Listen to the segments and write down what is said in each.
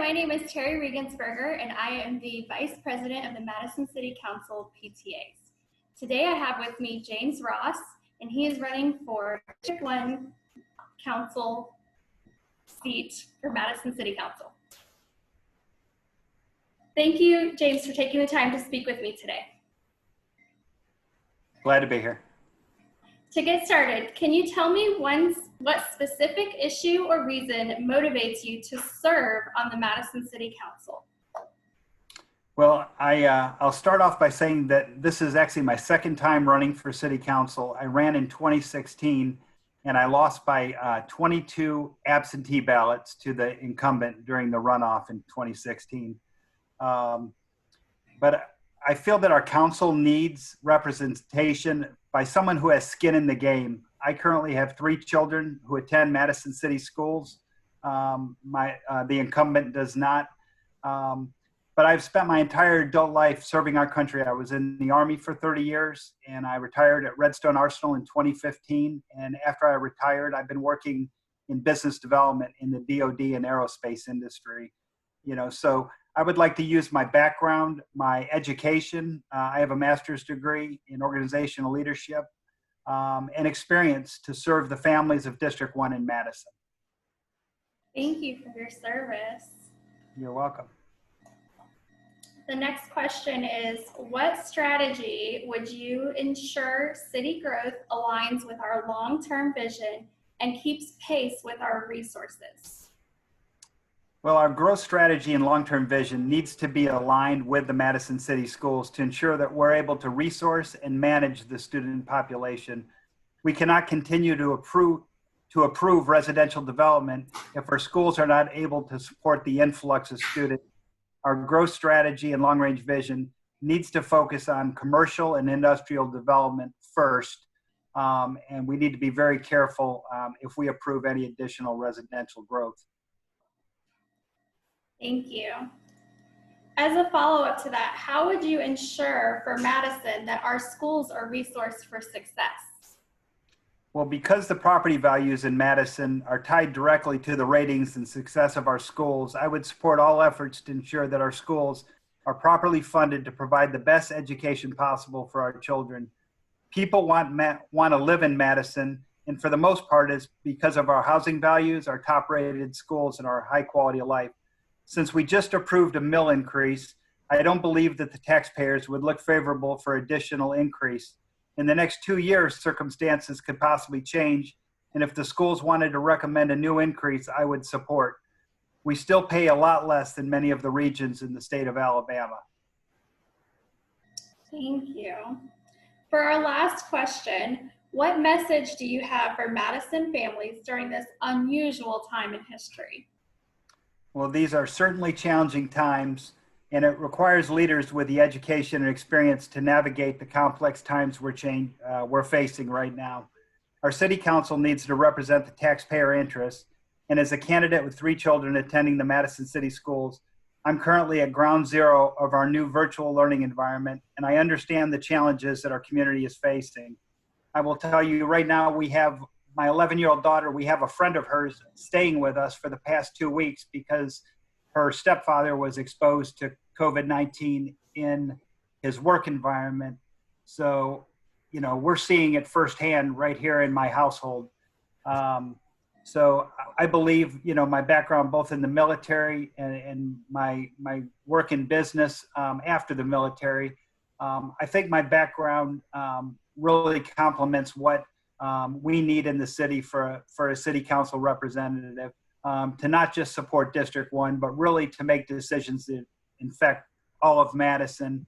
my name is Terry Regensberger, and I am the Vice President of the Madison City Council PTAs. Today I have with me James Ross, and he is running for District 1 Council seat for Madison City Council. Thank you, James, for taking the time to speak with me today. Glad to be here. To get started, can you tell me what specific issue or reason motivates you to serve on the Madison City Council? Well, I'll start off by saying that this is actually my second time running for City Council. I ran in 2016 and I lost by 22 absentee ballots to the incumbent during the runoff in 2016. But I feel that our council needs representation by someone who has skin in the game. I currently have 3 children who attend Madison City Schools. The incumbent does not. But I've spent my entire adult life serving our country. I was in the Army for 30 years and I retired at Redstone Arsenal in 2015. And after I retired, I've been working in business development in the DoD and aerospace industry. So I would like to use my background, my education. I have a master's degree in organizational leadership and experience to serve the families of District 1 in Madison. Thank you for your service. You're welcome. The next question is, what strategy would you ensure city growth aligns with our long-term vision and keeps pace with our resources? Well, our growth strategy and long-term vision needs to be aligned with the Madison City Schools to ensure that we're able to resource and manage the student population. We cannot continue to approve residential development if our schools are not able to support the influx of students. Our growth strategy and long-range vision needs to focus on commercial and industrial development first, and we need to be very careful if we approve any additional residential growth. Thank you. As a follow-up to that, how would you ensure for Madison that our schools are resourced for success? Well, because the property values in Madison are tied directly to the ratings and success of our schools, I would support all efforts to ensure that our schools are properly funded to provide the best education possible for our children. People want to live in Madison, and for the most part, it's because of our housing values, our top-rated schools, and our high quality of life. Since we just approved a mill increase, I don't believe that the taxpayers would look favorable for additional increase. In the next 2 years, circumstances could possibly change, and if the schools wanted to recommend a new increase, I would support. We still pay a lot less than many of the regions in the state of Alabama. Thank you. For our last question, what message do you have for Madison families during this unusual time in history? Well, these are certainly challenging times, and it requires leaders with the education and experience to navigate the complex times we're facing right now. Our city council needs to represent the taxpayer interests, and as a candidate with 3 children attending the Madison City Schools, I'm currently at ground zero of our new virtual learning environment, and I understand the challenges that our community is facing. I will tell you right now, we have my 11-year-old daughter, we have a friend of hers staying with us for the past 2 weeks because her stepfather was exposed to COVID-19 in his work environment. So, we're seeing it firsthand right here in my household. So I believe, my background both in the military and my work in business after the military, I think my background really complements what we need in the city for a city council representative to not just support District 1, but really to make decisions that affect all of Madison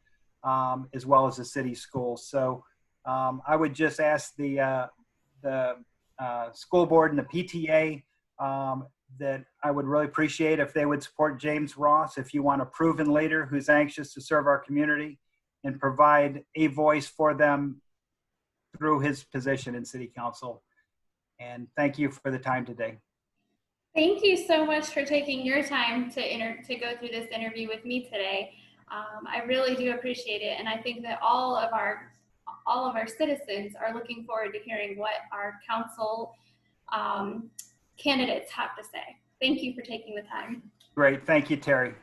as well as the city schools. So I would just ask the school board and the PTA that I would really appreciate if they would support James Ross if you want a proven leader who's anxious to serve our community and provide a voice for them through his position in City Council. And thank you for the time today. Thank you so much for taking your time to go through this interview with me today. I really do appreciate it, and I think that all of our citizens are looking forward to hearing what our council candidates have to say. thank you for taking the time. Great. Thank you, Terry.